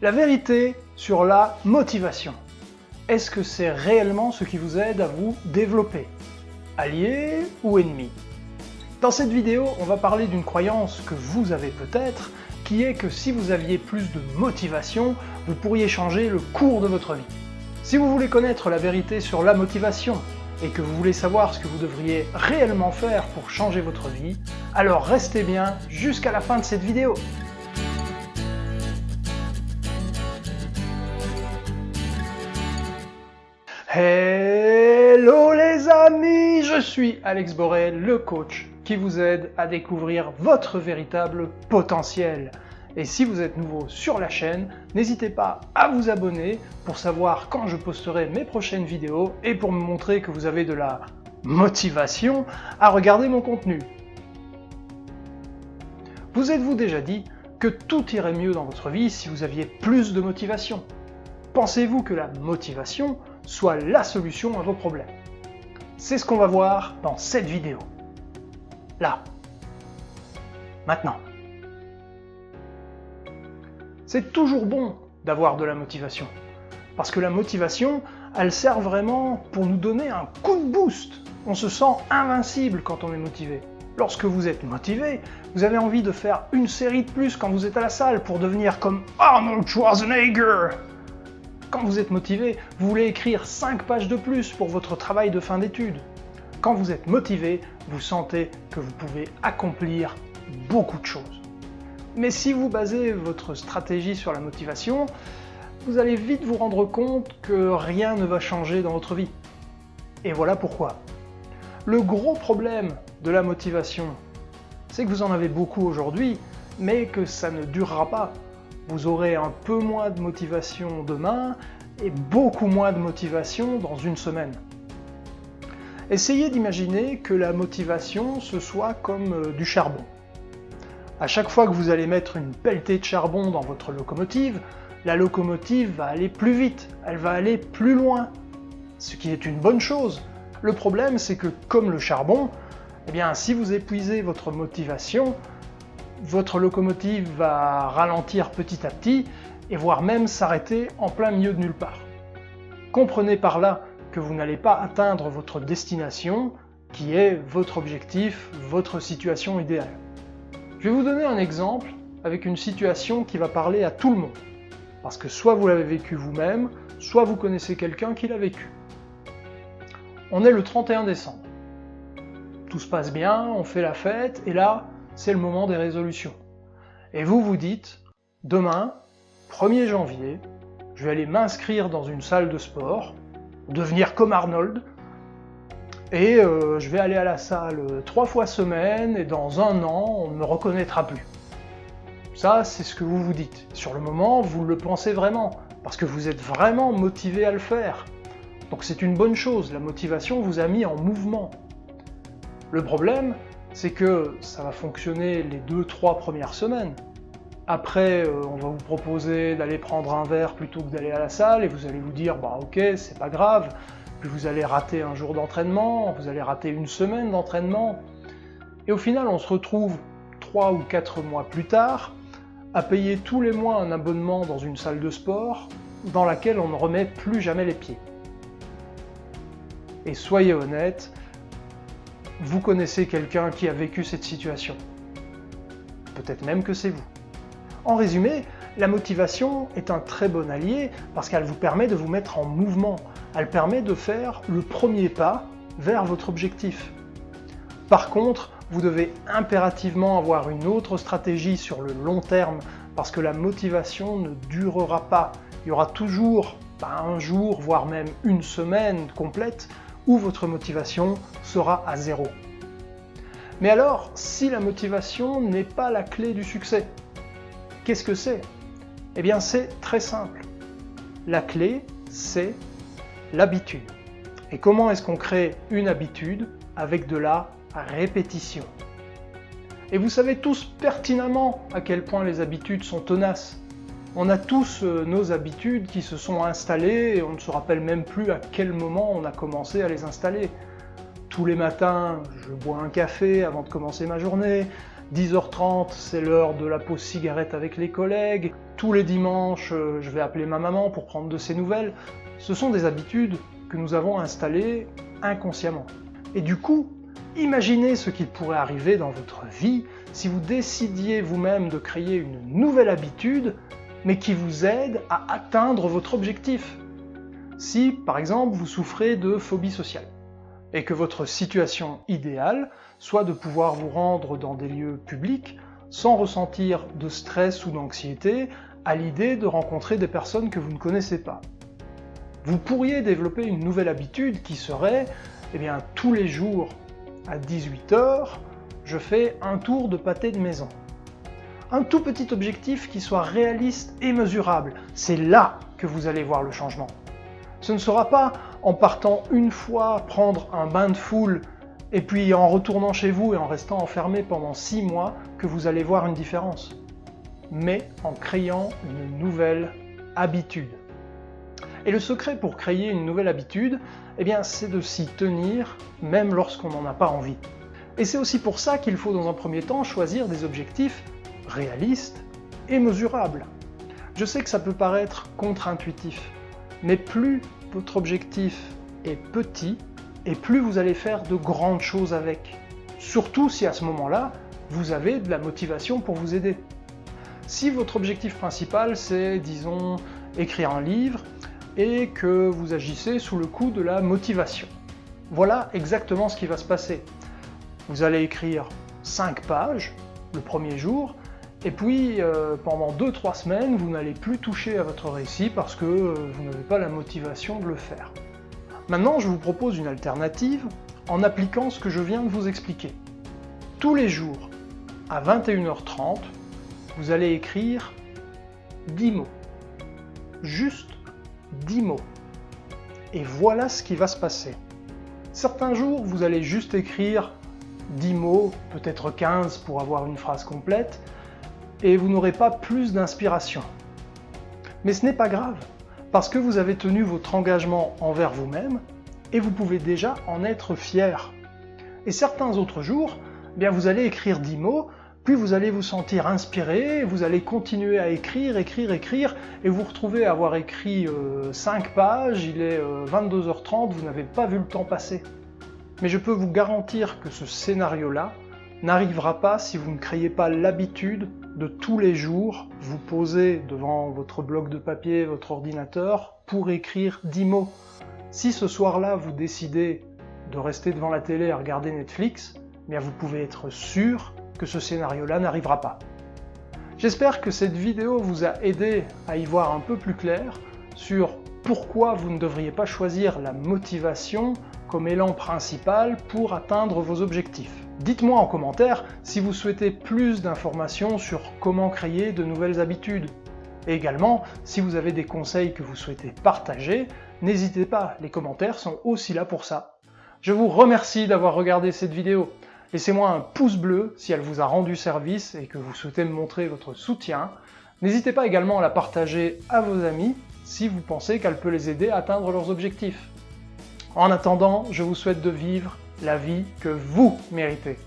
La vérité sur la motivation. Est-ce que c'est réellement ce qui vous aide à vous développer? Allié ou ennemi? Dans cette vidéo, on va parler d'une croyance que vous avez peut-être, qui est que si vous aviez plus de motivation, vous pourriez changer le cours de votre vie. Si vous voulez connaître la vérité sur la motivation, et que vous voulez savoir ce que vous devriez réellement faire pour changer votre vie, alors restez bien jusqu'à la fin de cette vidéo. Hello les amis, je suis Alex Borel, le coach qui vous aide à découvrir votre véritable potentiel. Et si vous êtes nouveau sur la chaîne, n'hésitez pas à vous abonner pour savoir quand je posterai mes prochaines vidéos et pour me montrer que vous avez de la motivation à regarder mon contenu. Vous êtes-vous déjà dit que tout irait mieux dans votre vie si vous aviez plus de motivation? Pensez-vous que la motivation soit la solution à vos problèmes? C'est ce qu'on va voir dans cette vidéo. Là. Maintenant. C'est toujours bon d'avoir de la motivation. Parce que la motivation, elle sert vraiment pour nous donner un coup de boost. On se sent invincible quand on est motivé. Lorsque vous êtes motivé, vous avez envie de faire une série de plus quand vous êtes à la salle pour devenir comme Arnold Schwarzenegger. Quand vous êtes motivé, vous voulez écrire 5 pages de plus pour votre travail de fin d'études. Quand vous êtes motivé, vous sentez que vous pouvez accomplir beaucoup de choses. Mais si vous basez votre stratégie sur la motivation, vous allez vite vous rendre compte que rien ne va changer dans votre vie. Et voilà pourquoi. Le gros problème de la motivation, c'est que vous en avez beaucoup aujourd'hui, mais que ça ne durera pas. Vous aurez un peu moins de motivation demain et beaucoup moins de motivation dans une semaine. Essayez d'imaginer que la motivation, ce soit comme du charbon. À chaque fois que vous allez mettre une pelletée de charbon dans votre locomotive, la locomotive va aller plus vite, elle va aller plus loin, ce qui est une bonne chose. Le problème, c'est que comme le charbon, eh bien, si vous épuisez votre motivation, votre locomotive va ralentir petit à petit et voire même s'arrêter en plein milieu de nulle part. Comprenez par là que vous n'allez pas atteindre votre destination, qui est votre objectif, votre situation idéale. Je vais vous donner un exemple avec une situation qui va parler à tout le monde. Parce que soit vous l'avez vécu vous-même, soit vous connaissez quelqu'un qui l'a vécu. On est le 31 décembre. Tout se passe bien, on fait la fête, et là, c'est le moment des résolutions. Et vous vous dites, demain, 1er janvier, je vais aller m'inscrire dans une salle de sport, devenir comme Arnold, et je vais aller à la salle 3 fois semaine, et dans 1 an, on ne me reconnaîtra plus. Ça, c'est ce que vous vous dites. Sur le moment, vous le pensez vraiment, parce que vous êtes vraiment motivé à le faire. Donc c'est une bonne chose, la motivation vous a mis en mouvement. Le problème, c'est que ça va fonctionner les 2-3 premières semaines. Après, on va vous proposer d'aller prendre un verre plutôt que d'aller à la salle, et vous allez vous dire, bah ok, c'est pas grave. Puis vous allez rater un jour d'entraînement, vous allez rater une semaine d'entraînement. Et au final, on se retrouve 3 ou 4 mois plus tard, à payer tous les mois un abonnement dans une salle de sport, dans laquelle on ne remet plus jamais les pieds. Et soyez honnête, vous connaissez quelqu'un qui a vécu cette situation. Peut-être même que c'est vous. En résumé, la motivation est un très bon allié parce qu'elle vous permet de vous mettre en mouvement. Elle permet de faire le premier pas vers votre objectif. Par contre, vous devez impérativement avoir une autre stratégie sur le long terme parce que la motivation ne durera pas. Il y aura toujours un jour, voire même une semaine complète où votre motivation sera à zéro. Mais alors, si la motivation n'est pas la clé du succès, qu'est-ce que c'est? Eh bien, c'est très simple. La clé, c'est l'habitude. Et comment est-ce qu'on crée une habitude? Avec de la répétition. Et vous savez tous pertinemment à quel point les habitudes sont tenaces. On a tous nos habitudes qui se sont installées et on ne se rappelle même plus à quel moment on a commencé à les installer. Tous les matins, je bois un café avant de commencer ma journée. 10h30, c'est l'heure de la pause cigarette avec les collègues. Tous les dimanches, je vais appeler ma maman pour prendre de ses nouvelles. Ce sont des habitudes que nous avons installées inconsciemment. Et du coup, imaginez ce qu'il pourrait arriver dans votre vie si vous décidiez vous-même de créer une nouvelle habitude, mais qui vous aide à atteindre votre objectif. Si, par exemple, vous souffrez de phobie sociale, et que votre situation idéale soit de pouvoir vous rendre dans des lieux publics sans ressentir de stress ou d'anxiété à l'idée de rencontrer des personnes que vous ne connaissez pas. Vous pourriez développer une nouvelle habitude qui serait, tous les jours à 18h, je fais un tour de pâté de maison. Un tout petit objectif qui soit réaliste et mesurable. C'est là que vous allez voir le changement. Ce ne sera pas en partant une fois prendre un bain de foule et puis en retournant chez vous et en restant enfermé pendant 6 mois que vous allez voir une différence, mais en créant une nouvelle habitude. Et le secret pour créer une nouvelle habitude, c'est de s'y tenir même lorsqu'on n'en a pas envie. Et c'est aussi pour ça qu'il faut dans un premier temps choisir des objectifs réalistes et mesurables. Je sais que ça peut paraître contre-intuitif, mais plus votre objectif est petit, et plus vous allez faire de grandes choses avec. Surtout si à ce moment-là, vous avez de la motivation pour vous aider. Si votre objectif principal c'est, disons, écrire un livre, et que vous agissez sous le coup de la motivation, voilà exactement ce qui va se passer. Vous allez écrire 5 pages le premier jour, et puis pendant 2-3 semaines, vous n'allez plus toucher à votre récit parce que vous n'avez pas la motivation de le faire. Maintenant, je vous propose une alternative en appliquant ce que je viens de vous expliquer. Tous les jours, à 21h30, vous allez écrire 10 mots. Juste 10 mots. Et voilà ce qui va se passer. Certains jours, vous allez juste écrire 10 mots, peut-être 15 pour avoir une phrase complète, et vous n'aurez pas plus d'inspiration. Mais ce n'est pas grave, parce que vous avez tenu votre engagement envers vous-même, et vous pouvez déjà en être fier. Et certains autres jours, vous allez écrire 10 mots, puis vous allez vous sentir inspiré, vous allez continuer à écrire, et vous retrouvez à avoir écrit 5 pages, il est 22h30, vous n'avez pas vu le temps passer. Mais je peux vous garantir que ce scénario-là n'arrivera pas si vous ne créez pas l'habitude de tous les jours vous poser devant votre bloc de papier, votre ordinateur, pour écrire 10 mots. Si ce soir-là vous décidez de rester devant la télé à regarder Netflix, vous pouvez être sûr que ce scénario-là n'arrivera pas. J'espère que cette vidéo vous a aidé à y voir un peu plus clair sur pourquoi vous ne devriez pas choisir la motivation comme élan principal pour atteindre vos objectifs. Dites-moi en commentaire si vous souhaitez plus d'informations sur comment créer de nouvelles habitudes. Et également, si vous avez des conseils que vous souhaitez partager, n'hésitez pas, les commentaires sont aussi là pour ça. Je vous remercie d'avoir regardé cette vidéo. Laissez-moi un pouce bleu si elle vous a rendu service et que vous souhaitez me montrer votre soutien. N'hésitez pas également à la partager à vos amis si vous pensez qu'elle peut les aider à atteindre leurs objectifs. En attendant, je vous souhaite de vivre la vie que vous méritez.